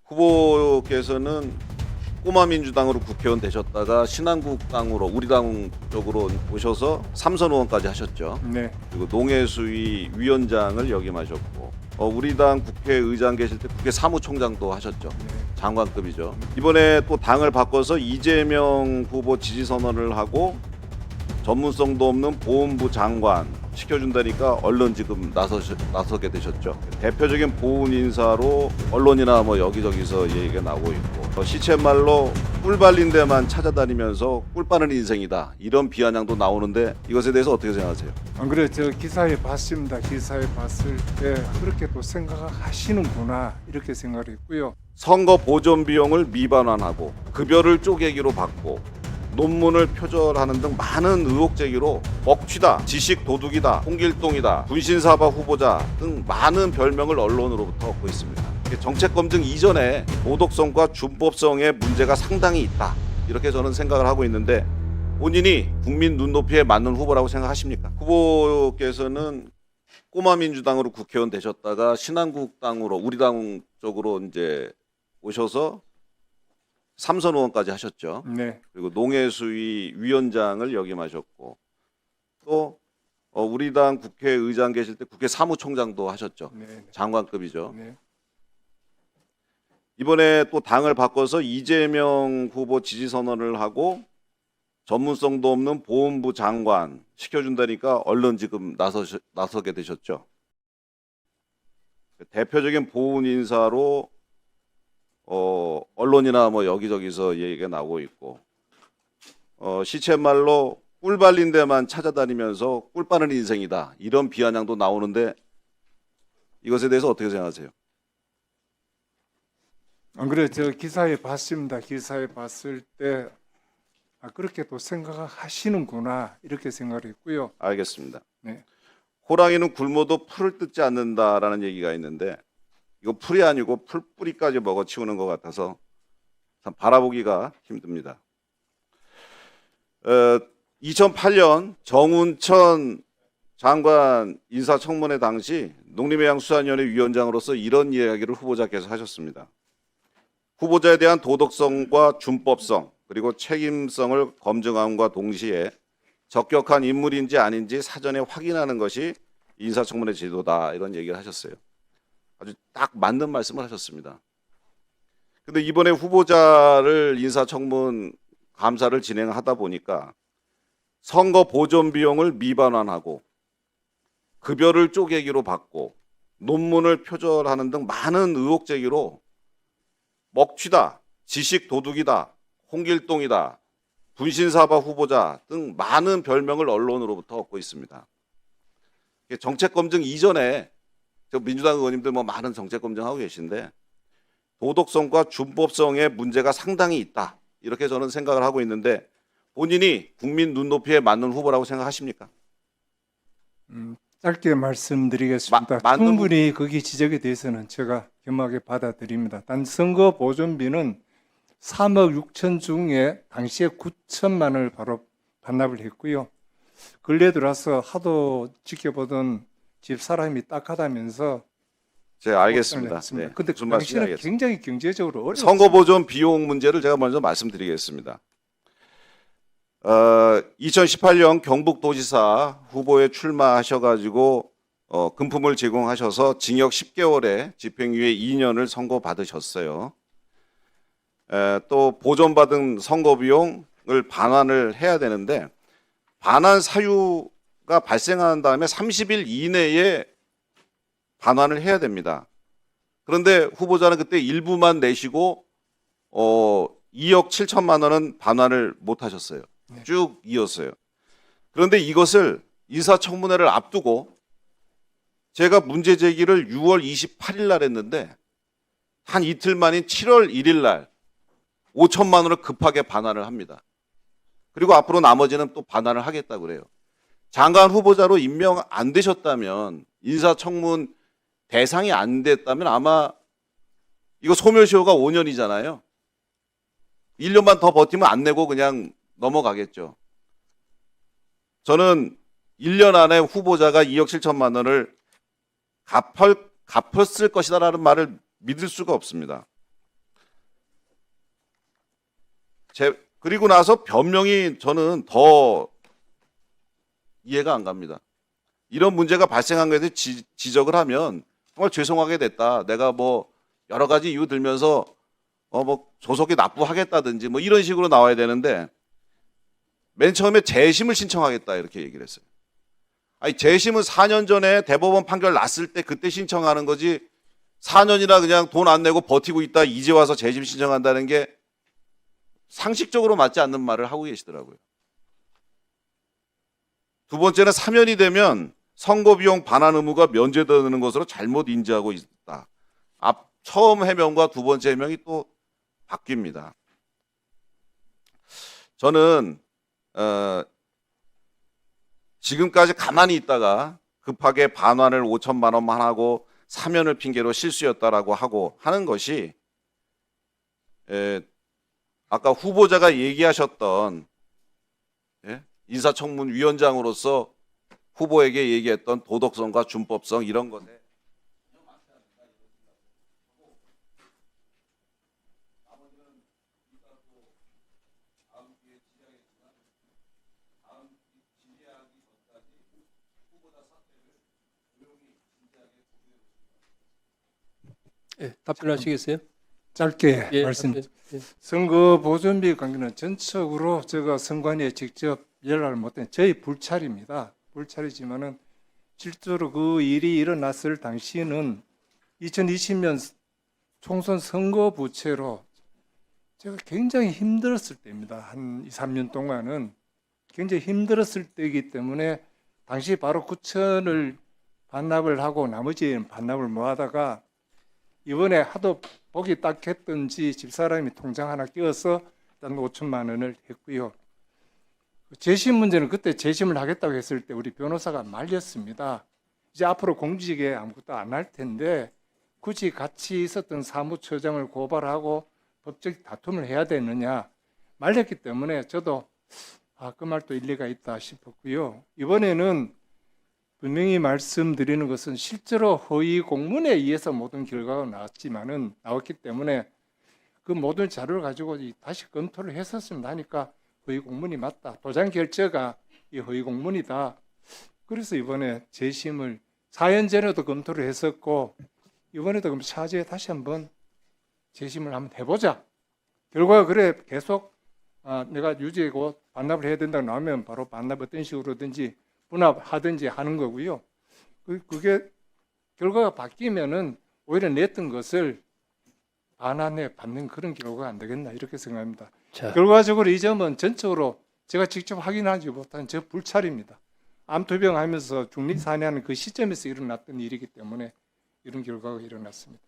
후보께서는 꼬마민주당으로 국회의원 되셨다가 신한국당으로 우리 당 쪽으로 오셔서 삼선 의원까지 하셨죠. 네. 그리고 농해수위 위원장을 역임하셨고 우리 당 국회의장 계실 때 국회 사무총장도 하셨죠. 네. 장관급이죠. 이번에 또 당을 바꿔서 이재명 후보 지지 선언을 하고 전문성도 없는 보훈부 장관 시켜준다니까 얼른 지금 나서게 되셨죠. 대표적인 보훈 인사로 언론이나 뭐 여기저기서 얘기가 나오고 있고 시쳇말로 꿀 발린 데만 찾아다니면서 꿀 빠는 인생이다 이런 비아냥도 나오는데 이것에 대해서 어떻게 생각하세요? 안 그래 저 기사에 봤습니다. 기사에 봤을 때 그렇게 또 생각하시는구나 이렇게 생각을 했고요. 선거 보존 비용을 미반환하고 급여를 쪼개기로 받고 논문을 표절하는 등 많은 의혹 제기로 먹튀다, 지식 도둑이다, 홍길동이다, 분신사바 후보자 등 많은 별명을 언론으로부터 얻고 있습니다. 정책 검증 이전에 도덕성과 준법성의 문제가 상당히 있다. 이렇게 저는 생각을 하고 있는데 본인이 국민 눈높이에 맞는 후보라고 생각하십니까? 후보께서는 꼬마민주당으로 국회의원 되셨다가 신한국당으로 우리 당 쪽으로 이제 오셔서 삼선 의원까지 하셨죠. 네. 그리고 농해수위 위원장을 역임하셨고 또 우리 당 국회의장 계실 때 국회 사무총장도 하셨죠. 네. 장관급이죠. 네. 이번에 또 당을 바꿔서 이재명 후보 지지 선언을 하고 전문성도 없는 보훈부 장관 시켜준다니까 얼른 지금 나서게 되셨죠. 대표적인 보훈 인사로 언론이나 뭐 여기저기서 얘기가 나오고 있고 시쳇말로 꿀 발린 데만 찾아다니면서 꿀 빠는 인생이다 이런 비아냥도 나오는데 이것에 대해서 어떻게 생각하세요? 안 그래 저 기사에 봤습니다. 기사에 봤을 때 그렇게 또 생각하시는구나 이렇게 생각을 했고요. 알겠습니다. 네. 호랑이는 굶어도 풀을 뜯지 않는다라는 얘기가 있는데 이거 풀이 아니고 풀뿌리까지 먹어치우는 것 같아서 참 바라보기가 힘듭니다. 2008년 정운천 장관 인사청문회 당시 농림해양수산위원회 위원장으로서 이런 이야기를 후보자께서 하셨습니다. 후보자에 대한 도덕성과 준법성 그리고 책임성을 검증함과 동시에 적격한 인물인지 아닌지 사전에 확인하는 것이 인사청문회 제도다 이런 얘기를 하셨어요. 아주 딱 맞는 말씀을 하셨습니다. 근데 이번에 후보자를 인사청문 감사를 진행하다 보니까 선거 보존 비용을 미반환하고 급여를 쪼개기로 받고 논문을 표절하는 등 많은 의혹 제기로 먹튀다, 지식 도둑이다, 홍길동이다, 분신사바 후보자 등 많은 별명을 언론으로부터 얻고 있습니다. 정책 검증 이전에 민주당 의원님들 뭐 많은 정책 검증하고 계신데 도덕성과 준법성의 문제가 상당히 있다. 이렇게 저는 생각을 하고 있는데 본인이 국민 눈높이에 맞는 후보라고 생각하십니까? 짧게 말씀드리겠습니다. 충분히 거기 지적에 대해서는 제가 겸하게 받아들입니다. 단 선거 보존비는 3억 6천 중에 당시에 9천만 원을 바로 반납을 했고요. 근래 들어서 하도 지켜보던 집사람이 딱하다면서 제가 알겠습니다. 네. 네, 근데 무슨 당시는 말씀인지 알겠습니다. 굉장히 경제적으로 어려웠습니다. 선거 보존 비용 문제를 제가 먼저 말씀드리겠습니다. 2018년 경북도지사 후보에 출마하셔가지고 금품을 제공하셔서 징역 10개월에 집행유예 2년을 선고받으셨어요. 또 보존받은 선거 비용을 반환을 해야 되는데 반환 사유가 발생한 다음에 30일 이내에 반환을 해야 됩니다. 그런데 후보자는 그때 일부만 내시고 2억 7천만 원은 반환을 못 하셨어요. 쭉 이었어요. 그런데 이것을 인사청문회를 앞두고 제가 문제 제기를 6월 28일 날 했는데 한 이틀 만인 7월 1일 날 5천만 원을 급하게 반환을 합니다. 그리고 앞으로 나머지는 또 반환을 하겠다고 그래요. 장관 후보자로 임명 안 되셨다면 인사청문 대상이 안 됐다면 아마 이거 소멸시효가 5년이잖아요. 1년만 더 버티면 안 내고 그냥 넘어가겠죠. 저는 1년 안에 후보자가 2억 7천만 원을 갚았을 것이다라는 말을 믿을 수가 없습니다. 그리고 나서 변명이 저는 더 이해가 안 갑니다. 이런 문제가 발생한 것에 지적을 하면 정말 죄송하게 됐다. 내가 뭐 여러 가지 이유 들면서 뭐 조속히 납부하겠다든지 뭐 이런 식으로 나와야 되는데 맨 처음에 재심을 신청하겠다 이렇게 얘기를 했어요. 아니 재심은 4년 전에 대법원 판결 났을 때 그때 신청하는 거지 4년이나 그냥 돈 안 내고 버티고 있다 이제 와서 재심 신청한다는 게 상식적으로 맞지 않는 말을 하고 계시더라고요. 두 번째는 사면이 되면 선거비용 반환 의무가 면제되는 것으로 잘못 인지하고 있다. 처음 해명과 두 번째 해명이 또 바뀝니다. 저는 지금까지 가만히 있다가 급하게 반환을 5천만 원만 하고 사면을 핑계로 실수였다라고 하고 하는 것이 아까 후보자가 얘기하셨던 인사청문 위원장으로서 후보에게 얘기했던 도덕성과 준법성 이런 것에 예, 답변하시겠어요? 짧게 예, 말씀. 답변. 예. 선거 보존비 관계는 전적으로 제가 선관위에 직접 연락을 못한 저희 불찰입니다. 불찰이지만은 실제로 그 일이 일어났을 당시에는 2020년 총선 선거 부채로 제가 굉장히 힘들었을 때입니다. 한 2, 3년 동안은 굉장히 힘들었을 때이기 때문에 당시 바로 9천을 반납을 하고 나머지는 반납을 못 하다가 이번에 하도 보기 딱했던지 집사람이 통장 하나 끼워서 일단 5천만 원을 했고요. 재심 문제는 그때 재심을 하겠다고 했을 때 우리 변호사가 말렸습니다. 이제 앞으로 공직에 아무것도 안 할 텐데 굳이 같이 있었던 사무처장을 고발하고 법적 다툼을 해야 되느냐 말렸기 때문에 저도 그 말도 일리가 있다 싶었고요. 이번에는 분명히 말씀드리는 것은 실제로 허위 공문에 의해서 모든 결과가 나왔기 때문에 그 모든 자료를 가지고 다시 검토를 했었습니다. 하니까 허위 공문이 맞다. 도장 결제가 이 허위 공문이다. 그래서 이번에 재심을 4년 전에도 검토를 했었고 이번에도 그럼 차제에 다시 한번 재심을 한번 해보자. 결과가 그래 계속 내가 유죄고 반납을 해야 된다고 나오면 바로 반납 어떤 식으로든지 분합하든지 하는 거고요. 그게 결과가 바뀌면은 오히려 냈던 것을 반환해 받는 그런 결과가 안 되겠나 이렇게 생각합니다. 자, 결과적으로 이 점은 전적으로 제가 직접 확인하지 못한 저 불찰입니다. 암투병하면서 중립사내하는 그 시점에서 일어났던 일이기 때문에 이런 결과가 일어났습니다.